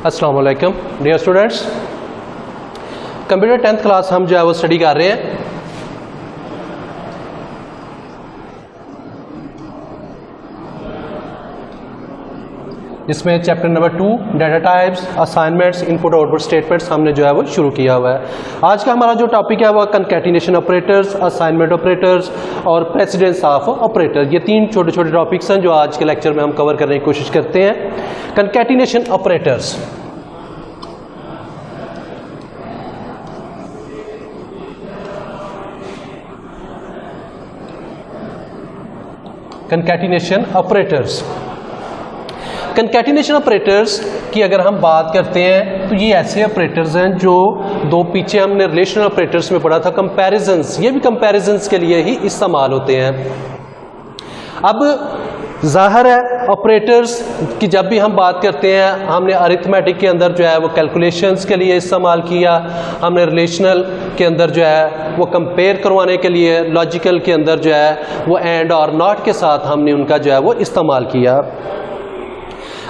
अस्सलाम वालेकुम dear students, computer 10th class हम जो है वो स्टडी कर रहे हैं। इसमें chapter number 2 data types, assignments, input output statements हमने जो है वो शुरू किया हुआ है। आज का हमारा जो टॉपिक है वो कंकैटिनेशन ऑपरेटर्स, असाइनमेंट ऑपरेटर्स और प्रेसिडेंस ऑफ ऑपरेटर। ये तीन छोटे छोटे टॉपिक्स हैं जो आज के लेक्चर में हम कवर करने की कोशिश करते हैं। Concatenation operators, concatenation operators. Concatenation operators की अगर हम बात करते हैं तो ये ऐसे ऑपरेटर्स हैं जो दो पीछे हमने रिलेशनल ऑपरेटर्स में पढ़ा था कंपैरिजंस, ये भी कंपैरिजंस के लिए ही इस्तेमाल होते हैं। अब जाहिर है ऑपरेटर्स की जब भी हम बात करते हैं, हमने अरिथमेटिक के अंदर जो है वो कैलकुलेशंस के लिए इस्तेमाल किया, हमने रिलेशनल के अंदर जो है वो कंपेयर करवाने के लिए, लॉजिकल के अंदर जो है वो एंड और नॉट के साथ हमने उनका जो है वो इस्तेमाल किया।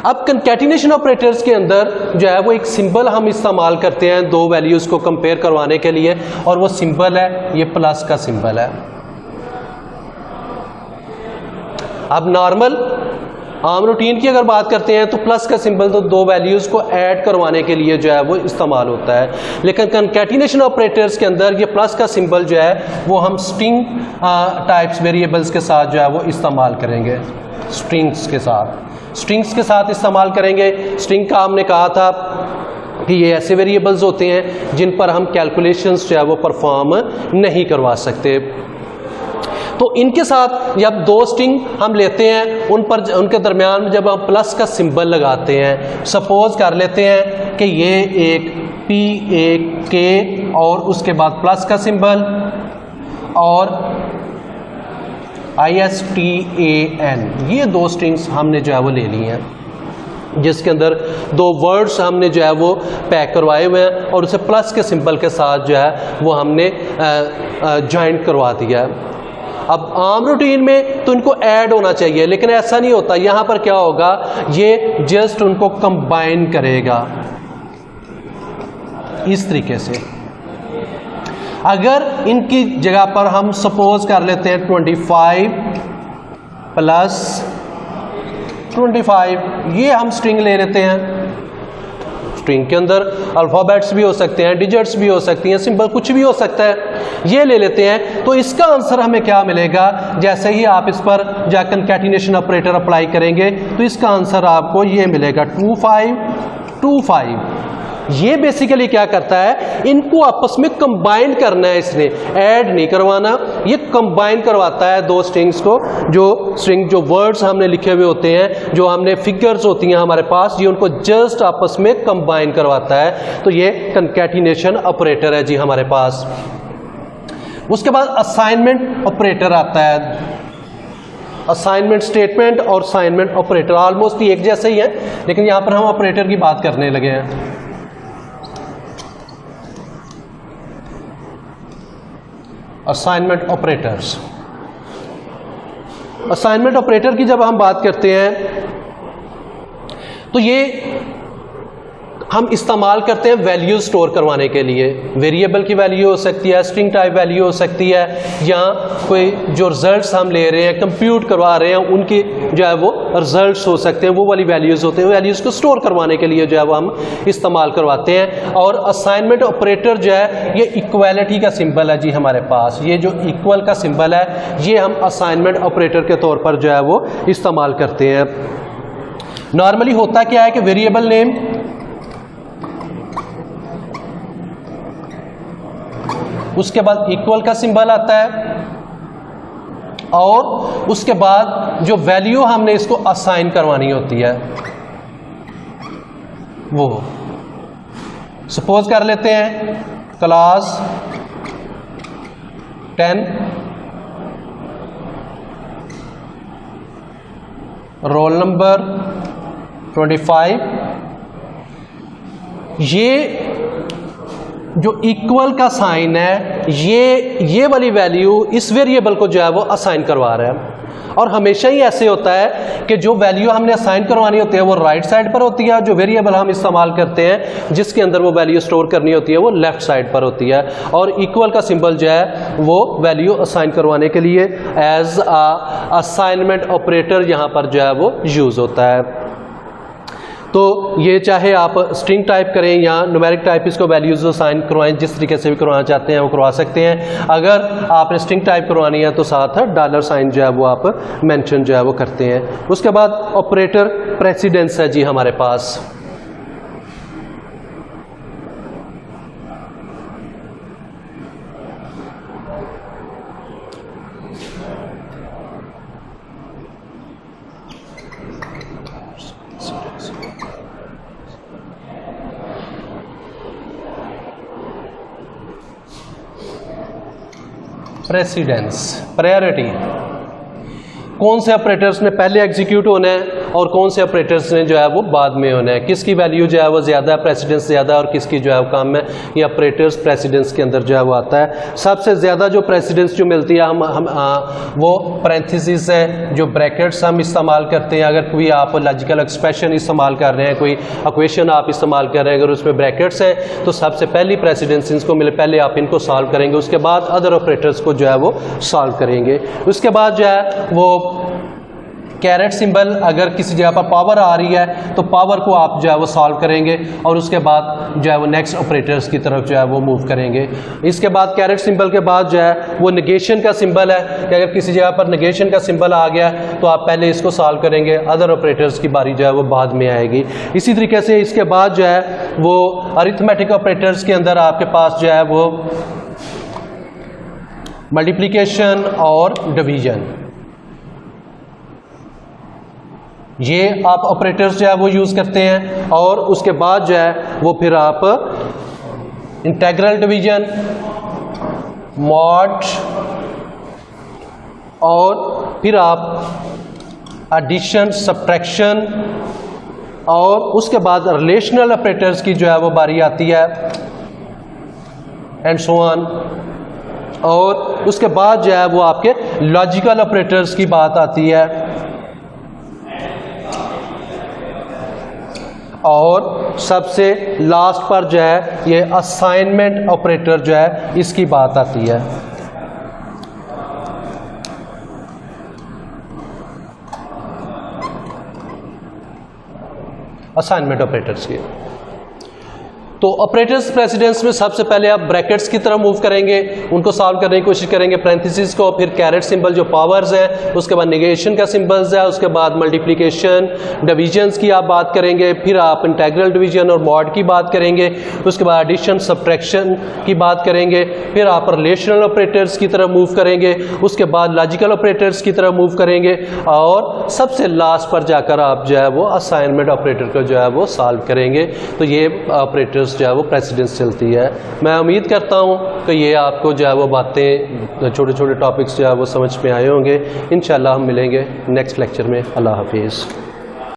अब कंकैटिनेशन ऑपरेटर्स के अंदर जो है वो एक सिंबल हम इस्तेमाल करते हैं दो वैल्यूज़ को कंपेयर करवाने के लिए, और वो सिंबल है ये प्लस का सिंबल है। अब नॉर्मल आम रूटीन की अगर बात करते हैं तो प्लस का सिंबल तो दो वैल्यूज़ को ऐड करवाने के लिए जो है वो इस्तेमाल होता है, लेकिन कंकैटिनेशन ऑपरेटर्स के अंदर ये प्लस का सिंबल जो है वो हम स्ट्रिंग टाइप्स वेरिएबल्स के साथ जो है वो इस्तेमाल करेंगे। स्ट्रिंग्स के साथ इस्तेमाल करेंगे। स्ट्रिंग का हमने कहा था कि ये ऐसे वेरिएबल्स होते हैं जिन पर हम कैलकुलेशंस जो है वो परफॉर्म नहीं करवा सकते। तो इनके साथ जब दो स्ट्रिंग हम लेते हैं, उन पर उनके दरमियान जब हम प्लस का सिंबल लगाते हैं, सपोज कर लेते हैं कि ये एक P एक K और उसके बाद प्लस का सिंबल और ISTAN, ये दो स्ट्रिंग्स हमने जो है वो ले ली हैं, जिसके अंदर दो वर्ड्स हमने जो है वो पैक करवाए हुए हैं और उसे प्लस के सिंबल के साथ जो है वो हमने ज्वाइंट करवा दिया है। अब आम रूटीन में तो इनको ऐड होना चाहिए, लेकिन ऐसा नहीं होता। यहां पर क्या होगा, ये जस्ट उनको कंबाइन करेगा इस तरीके से। अगर इनकी जगह पर हम सपोज कर लेते हैं 25 प्लस 25, ये हम स्ट्रिंग ले लेते हैं। स्ट्रिंग के अंदर अल्फाबेट्स भी हो सकते हैं, डिजिट्स भी हो सकती हैं, सिंबल कुछ भी हो सकता है, ये ले लेते हैं। तो इसका आंसर हमें क्या मिलेगा, जैसे ही आप इस पर जा कंकैटिनेशन ऑपरेटर अप्लाई करेंगे तो इसका आंसर आपको ये मिलेगा 2525। ये बेसिकली क्या करता है, इनको आपस में कंबाइन करना है, इसने ऐड नहीं करवाना, ये कंबाइन करवाता है दो स्ट्रिंग्स को। जो वर्ड्स हमने लिखे हुए होते हैं, जो हमने फिगर्स होती हैं हमारे पास, ये उनको जस्ट आपस में कंबाइन करवाता है। तो ये कंकैटिनेशन ऑपरेटर है जी हमारे पास। उसके बाद असाइनमेंट ऑपरेटर आता है। असाइनमेंट स्टेटमेंट और असाइनमेंट ऑपरेटर ऑलमोस्ट एक जैसे ही है, लेकिन यहां पर हम ऑपरेटर की बात करने लगे हैं। असाइनमेंट ऑपरेटर्स, असाइनमेंट ऑपरेटर की जब हम बात करते हैं तो ये हम इस्तेमाल करते हैं वैल्यू स्टोर करवाने के लिए। वेरिएबल की वैल्यू हो सकती है, स्ट्रिंग टाइप वैल्यू हो सकती है, या कोई जो रिजल्ट्स हम ले रहे हैं, कंप्यूट करवा रहे हैं, उनकी जो है वो रिजल्ट्स हो सकते हैं, वो वाली वैल्यूज़ होते हैं। वैल्यूज़ को स्टोर करवाने के लिए जो है वो हम इस्तेमाल करवाते हैं। और असाइनमेंट ऑपरेटर जो है ये इक्वालिटी का सिंबल है जी हमारे पास। ये जो इक्वल का सिंबल है, ये हम असाइनमेंट ऑपरेटर के तौर पर जो है वो इस्तेमाल करते हैं। नॉर्मली होता क्या है कि वेरिएबल नेम, उसके बाद इक्वल का सिंबल आता है, और उसके बाद जो वैल्यू हमने इसको असाइन करवानी होती है वो सपोज कर लेते हैं क्लास 10 रोल नंबर 25। ये जो इक्वल का साइन है, ये वाली वैल्यू इस वेरिएबल को जो है वो असाइन करवा रहा है। और हमेशा ही ऐसे होता है कि जो वैल्यू हमने असाइन करवानी होती है वो राइट साइड पर होती है, जो वेरिएबल हम इस्तेमाल करते हैं जिसके अंदर वो वैल्यू स्टोर करनी होती है वो लेफ्ट साइड पर होती है। और इक्वल का सिंबल जो है वो वैल्यू असाइन करवाने के लिए एज असाइनमेंट ऑपरेटर यहाँ पर जो है वो यूज होता है। तो ये चाहे आप स्ट्रिंग टाइप करें या न्यूमेरिक टाइप इसको वैल्यूज असाइन करवाएं, जिस तरीके से भी करवाना चाहते हैं वो करवा सकते हैं। अगर आपने स्ट्रिंग टाइप करवानी है तो साथ डॉलर साइन जो है वो आप मेंशन जो है वो करते हैं। उसके बाद ऑपरेटर प्रेसिडेंस है जी हमारे पास। प्रेसिडेंस, प्रायोरिटी, कौन से ऑपरेटर्स ने पहले एग्जीक्यूट होना है और कौन से ऑपरेटर्स ने जो है वो बाद में होना है, किसकी वैल्यू जो है वो ज़्यादा है, प्रेसिडेंस ज़्यादा और किसकी जो है वो कम है, ये ऑपरेटर्स प्रेसिडेंस के अंदर जो है वो आता है। सबसे ज़्यादा जो प्रेसिडेंस जो मिलती है वो पैरेंथेसिस है, जो ब्रैकेट्स हम इस्तेमाल करते हैं। अगर कोई आप लॉजिकल एक्सप्रेशन इस्तेमाल कर रहे हैं, कोई इक्वेशन आप इस्तेमाल कर रहे हैं, अगर उसमें ब्रैकेट्स हैं तो सबसे पहली प्रेसिडेंस इनको मिले, पहले आप इनको सॉल्व करेंगे, उसके बाद अदर ऑपरेटर्स को जो है वो सॉल्व करेंगे। उसके बाद जो है वो कैरेट सिंबल, अगर किसी जगह पर पावर आ रही है तो पावर को आप जो है वो सॉल्व करेंगे और उसके बाद जो है वो नेक्स्ट ऑपरेटर्स की तरफ जो है वो मूव करेंगे। इसके बाद कैरेट सिंबल के बाद जो है वो नेगेशन का सिंबल है कि अगर किसी जगह पर नेगेशन का सिंबल आ गया तो आप पहले इसको सॉल्व करेंगे, अदर ऑपरेटर्स की बारी जो है वो बाद में आएगी। इसी तरीके से इसके बाद जो है वो अरिथमेटिक ऑपरेटर्स के अंदर आपके पास जो है वो मल्टीप्लिकेशन और डिवीजन, ये आप ऑपरेटर्स जो है वो यूज करते हैं। और उसके बाद जो है वो फिर आप इंटेग्रल डिवीजन, मॉड और फिर आप एडिशन, सब्ट्रैक्शन और उसके बाद रिलेशनल ऑपरेटर्स की जो है वो बारी आती है एंड सो ऑन। और उसके बाद जो है वो आपके लॉजिकल ऑपरेटर्स की बात आती है और सबसे लास्ट पर जो है ये असाइनमेंट ऑपरेटर जो है इसकी बात आती है। असाइनमेंट ऑपरेटर्स की तो ऑपरेटर्स प्रेसिडेंस में सबसे पहले आप ब्रैकेट्स की तरफ मूव करेंगे, उनको सॉल्व करने की कोशिश करेंगे, पैरेंथेसिस को, फिर कैरेट सिंबल जो पावर्स है, उसके बाद नेगेशन का सिंबल्स है, उसके बाद मल्टीप्लिकेशन, डिवीजन्स की आप बात करेंगे, फिर आप इंटेग्रल डिवीजन और मॉड की बात करेंगे, उसके बाद एडिशन सब्ट्रैक्शन की बात करेंगे, फिर आप रिलेशनल ऑपरेटर्स की तरफ मूव करेंगे, उसके बाद लॉजिकल ऑपरेटर्स की तरफ मूव करेंगे और सबसे लास्ट पर जाकर आप जो है वो असाइनमेंट ऑपरेटर को जो है वो सॉल्व करेंगे। तो ये ऑपरेटर्स जो है वो प्रेसिडेंस चलती है। मैं उम्मीद करता हूँ कि ये आपको जो है वो बातें, छोटे छोटे टॉपिक्स जो है वो समझ में आए होंगे। इंशाल्लाह हम मिलेंगे नेक्स्ट लेक्चर में। अल्लाह हाफिज़।